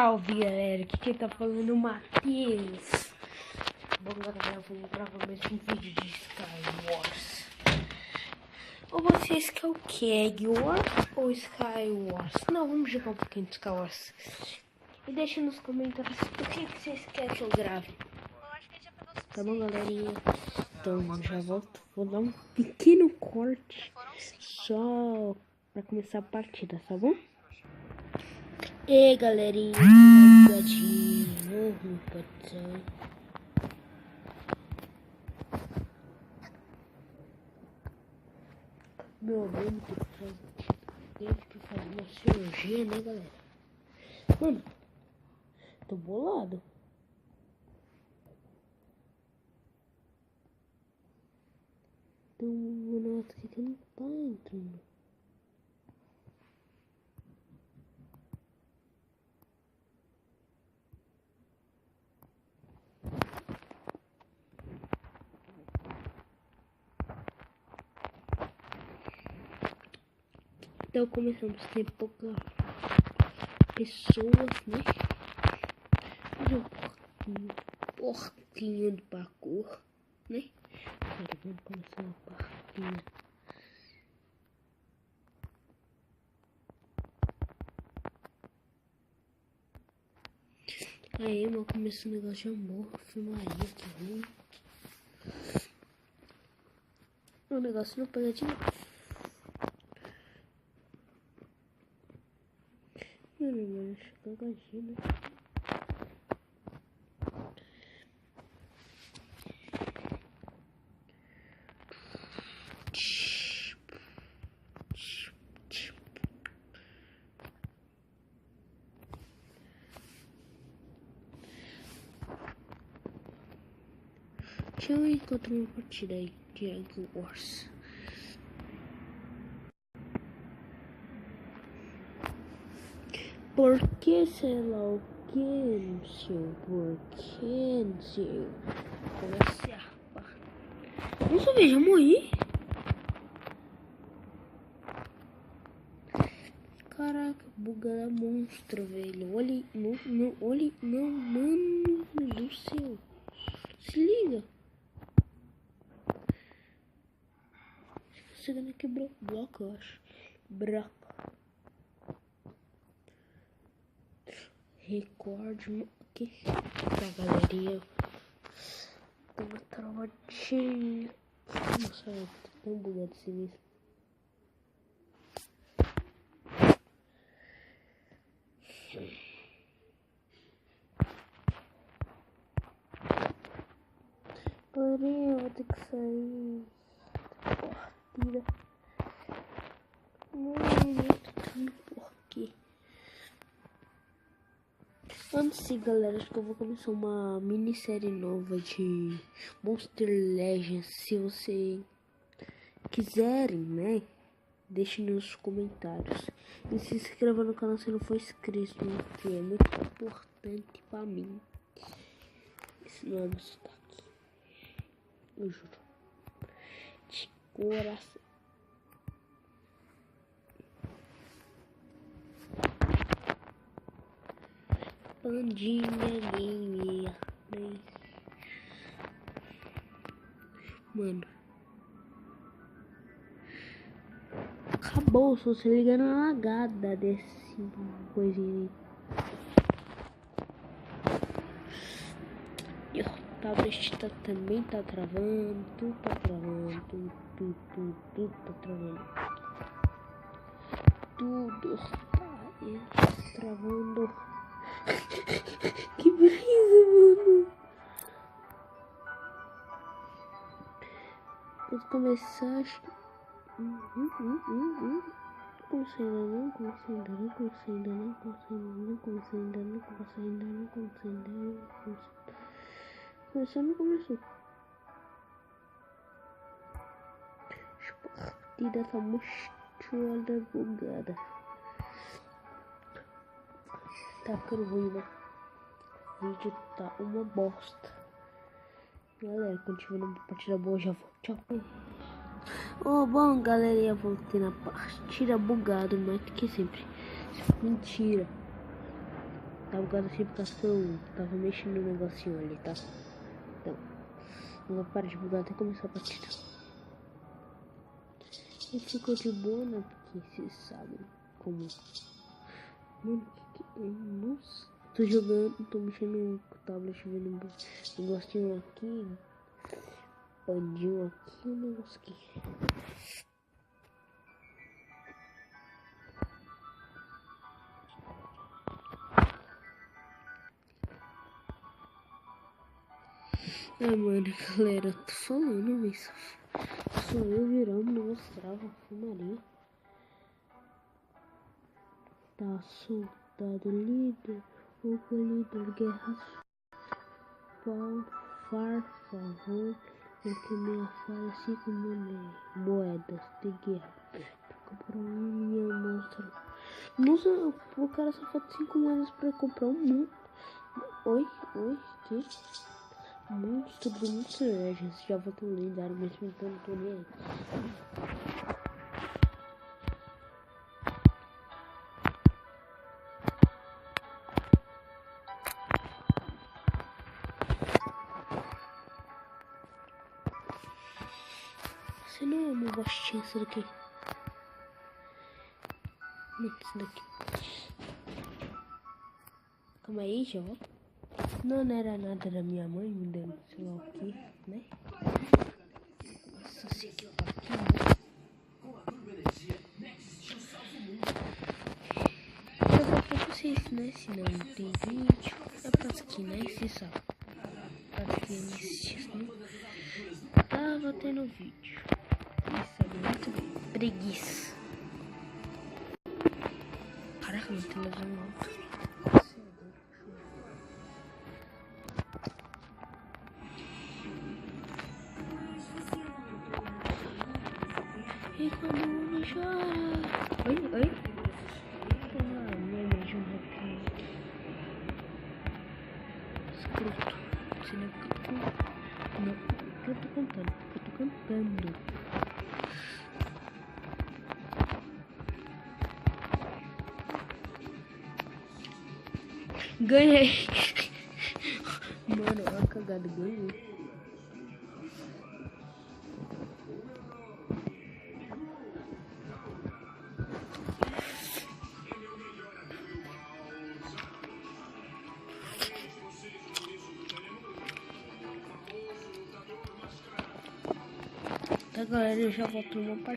Salve galera, aqui quem tá falando é o Matheus. Bom galera, vamos gravar mais um vídeo de Skywars. Ou vocês querem o que? Egg Wars ou Skywars? Não, vamos jogar um pouquinho de Skywars. E deixa nos comentários o que vocês querem que eu grave. Tá bom galerinha? Então já volto, vou dar um pequeno corte só pra começar a partida, tá bom? E galerinha, ligadinho, pode ser. Meu amigo teve que fazer uma cirurgia, né galera? Mano, tô bolado. Então, nossa, que não tá entrando. Então começamos a ter poucas pessoas, né? Fazer um porquinho do parkour, né? Agora vamos começar a partida. Aí, mano, começou um negócio de amor, filmaria, que ruim. O negócio não pega de novo. Mano, cagadinho. Deixa eu encontrar uma partida aí de Egg Wars. Por que sei lá o que, não sei por que, não sei. Comecei a... Nossa, veja, morri. Caraca, bugada monstro, velho. Olha, não, mano do céu. Se liga. Chegando aqui, bloco, eu acho. Broco. Recorde aqui pra galeria. Tava travadinho. Nossa, tá tão bugado esse mesmo. Porém, eu vou ter que sair da partida. Não tô por quê. Antes, galera, acho que eu vou começar uma minissérie nova de Monster Legends. Se vocês quiserem, né? Deixe nos comentários. E se inscreva no canal se não for inscrito, que é muito importante pra mim. Esse não é meu sotaque. Eu juro. De coração. Pandinha Game. Mano. Acabou, só se liga na lagada desse coisinha aí. O tablet também tá travando, tudo tá travando, tudo tá travando. Tudo tá travando. Que brisa, mano. Quando começar, acho que... Comecei não começou. A partida tá mostrada bugada. Tá ficando ruim, né? O vídeo tá uma bosta. Galera, quando tiver uma partida boa, já vou. Tchau. Bom, galerinha, voltei na partida bugado, mais do que sempre. Mentira. Tá bugado assim porque eu tava mexendo no negocinho ali, tá? Então, não vai parar de bugar até começar a partida. E ficou de boa, né? Porque vocês sabem como. Mano, nossa, tô jogando, tô mexendo com o tablet, vendo um negócio aqui. Bandinho aqui, um negócio aqui. Ah, mano, galera, eu tô falando isso. Só eu virando, não mostrava fumaria. Tá soldado líder, o líder guerra. Por favor, porque minha fala 5 moedas de guerra. Comprar minha monstra. Nossa, o cara só falta 5 moedas pra comprar um. Oi, que? Monstro do Monster Legends. Já voltou lendário, mesmo então não tô nem aí. Você não é uma bostinha isso daqui. Não, isso daqui. Calma aí, já volto. Não era nada da minha mãe me dando sei lá o que, né? Nossa, sei que eu aqui, né? Eu vou pra vocês, né? Se não tem vídeo, é pra aqui, né? Se sabe. Para quem me assiste, né? Tava tendo vídeo. Isso é muito preguiça. Caraca, meu televisão alto. E quando me chora. Oi? Ah, minha média um rapinho. Escroto. Você não é que eu tô. Não, que eu tô cantando. Eu tô cantando. Ganhei. Mano, olha a cagada, ganhei. Tá, galera, eu já volto numa partida.